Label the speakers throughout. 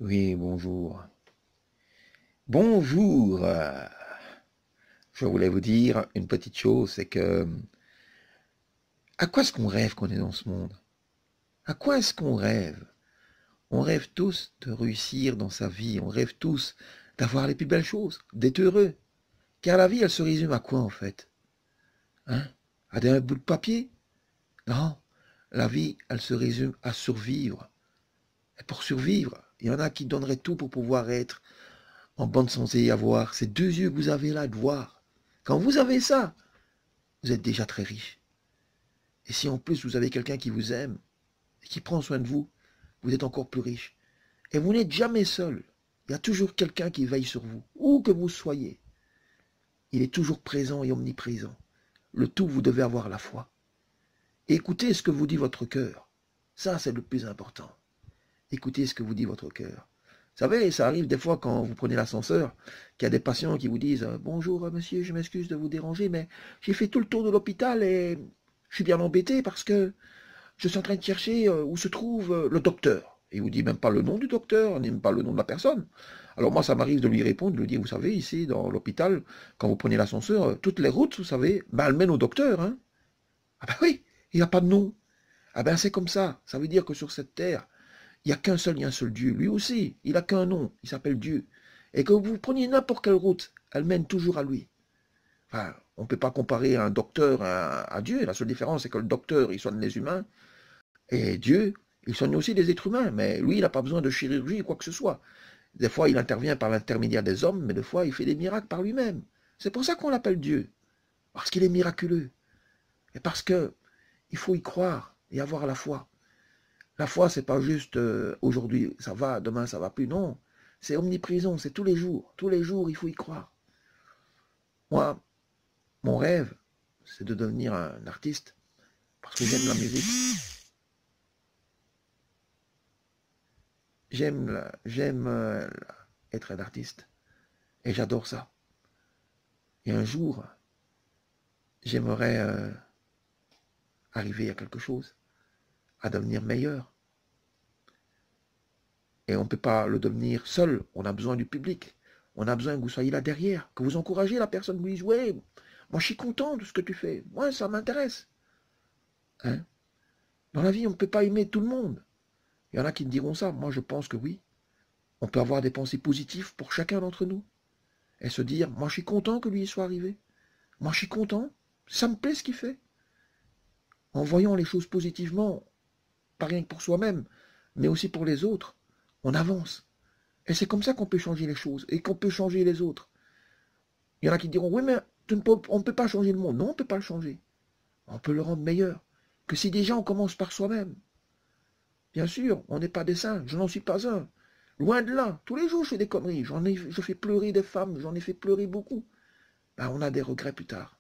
Speaker 1: Oui, bonjour. Bonjour. Je voulais vous dire une petite chose, c'est que à quoi est-ce qu'on rêve qu'on est dans ce monde? À quoi est-ce qu'on rêve? On rêve tous de réussir dans sa vie, on rêve tous d'avoir les plus belles choses, d'être heureux. Car la vie, elle se résume à quoi en fait? Hein? À un bout de papier? Non. La vie, elle se résume à survivre. Et pour survivre, il y en a qui donneraient tout pour pouvoir être en bonne santé et avoir ces deux yeux que vous avez là de voir. Quand vous avez ça, vous êtes déjà très riche. Et si en plus vous avez quelqu'un qui vous aime et qui prend soin de vous, vous êtes encore plus riche. Et vous n'êtes jamais seul. Il y a toujours quelqu'un qui veille sur vous, où que vous soyez. Il est toujours présent et omniprésent. Le tout, vous devez avoir la foi. Et écoutez ce que vous dit votre cœur. Ça, c'est le plus important. Écoutez ce que vous dit votre cœur. Vous savez, ça arrive des fois quand vous prenez l'ascenseur, qu'il y a des patients qui vous disent « Bonjour monsieur, je m'excuse de vous déranger, mais j'ai fait tout le tour de l'hôpital et je suis bien embêté parce que je suis en train de chercher où se trouve le docteur. » Et il vous dit même pas le nom du docteur, ni même pas le nom de la personne. Alors moi, ça m'arrive de lui répondre, de lui dire, vous savez, ici, dans l'hôpital, quand vous prenez l'ascenseur, toutes les routes, vous savez, ben, elles mènent au docteur. Hein. Ah ben oui, il n'y a pas de nom. Ah ben c'est comme ça veut dire que sur cette terre, il n'y a qu'un seul et un seul Dieu. Lui aussi, il n'a qu'un nom, il s'appelle Dieu. Et que vous preniez n'importe quelle route, elle mène toujours à lui. Enfin, on ne peut pas comparer un docteur à Dieu. La seule différence, c'est que le docteur, il soigne les humains, et Dieu, il soigne aussi les êtres humains. Mais lui, il n'a pas besoin de chirurgie ou quoi que ce soit. Des fois, il intervient par l'intermédiaire des hommes, mais des fois, il fait des miracles par lui-même. C'est pour ça qu'on l'appelle Dieu. Parce qu'il est miraculeux. Et parce que il faut y croire et avoir la foi. La foi, c'est pas juste aujourd'hui ça va, demain ça va plus. Non, c'est omniprésent, c'est tous les jours. Tous les jours, il faut y croire. Moi, mon rêve, c'est de devenir un artiste parce que j'aime la musique. J'aime être un artiste et j'adore ça. Et un jour, j'aimerais arriver à quelque chose, à devenir meilleur. Et on ne peut pas le devenir seul. On a besoin du public. On a besoin que vous soyez là derrière, que vous encouragez la personne, vous dites, ouais, moi je suis content de ce que tu fais. Moi, ça m'intéresse. Hein? Dans la vie, on ne peut pas aimer tout le monde. Il y en a qui me diront ça. Moi, je pense que oui. On peut avoir des pensées positives pour chacun d'entre nous. Et se dire, moi je suis content que lui y soit arrivé. Moi je suis content. Ça me plaît ce qu'il fait. En voyant les choses positivement, pas rien que pour soi-même, mais aussi pour les autres, on avance. Et c'est comme ça qu'on peut changer les choses et qu'on peut changer les autres. Il y en a qui diront, oui, mais on ne peut pas changer le monde. Non, on ne peut pas le changer. On peut le rendre meilleur. Que si déjà on commence par soi-même. Bien sûr, on n'est pas des saints, je n'en suis pas un. Loin de là, tous les jours je fais des conneries, je fais pleurer des femmes, j'en ai fait pleurer beaucoup. Ben, on a des regrets plus tard.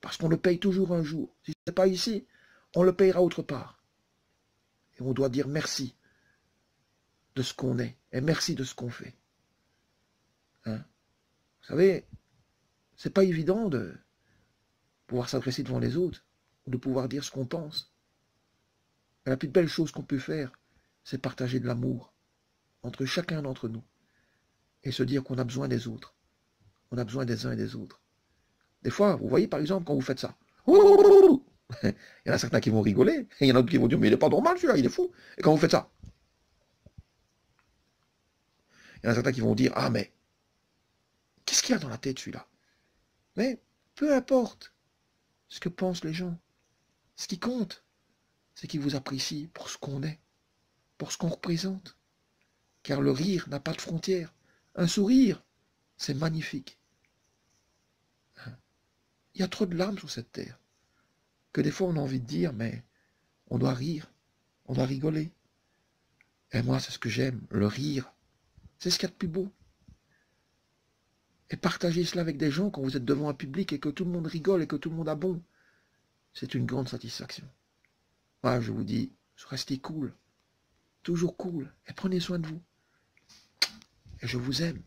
Speaker 1: Parce qu'on le paye toujours un jour. Si ce n'est pas ici, on le payera autre part. Et on doit dire merci de ce qu'on est et merci de ce qu'on fait. Hein? Vous savez, c'est pas évident de pouvoir s'adresser devant les autres ou de pouvoir dire ce qu'on pense. Mais la plus belle chose qu'on peut faire, c'est partager de l'amour entre chacun d'entre nous et se dire qu'on a besoin des autres. On a besoin des uns et des autres. Des fois, vous voyez par exemple quand vous faites ça. Il y en a certains qui vont rigoler, et il y en a d'autres qui vont dire mais il est pas normal celui-là, il est fou. Et quand vous faites ça, il y en a certains qui vont dire ah mais qu'est-ce qu'il y a dans la tête celui-là? Mais peu importe ce que pensent les gens. Ce qui compte, c'est qu'ils vous apprécient pour ce qu'on est, pour ce qu'on représente. Car le rire n'a pas de frontières. Un sourire, c'est magnifique. Il y a trop de larmes sur cette terre que des fois on a envie de dire mais on doit rire, on doit rigoler. Et moi c'est ce que j'aime, le rire. C'est ce qu'il y a de plus beau. Et partager cela avec des gens quand vous êtes devant un public et que tout le monde rigole et que tout le monde a bon, c'est une grande satisfaction. Moi, je vous dis, restez cool, toujours cool, et prenez soin de vous. Et je vous aime.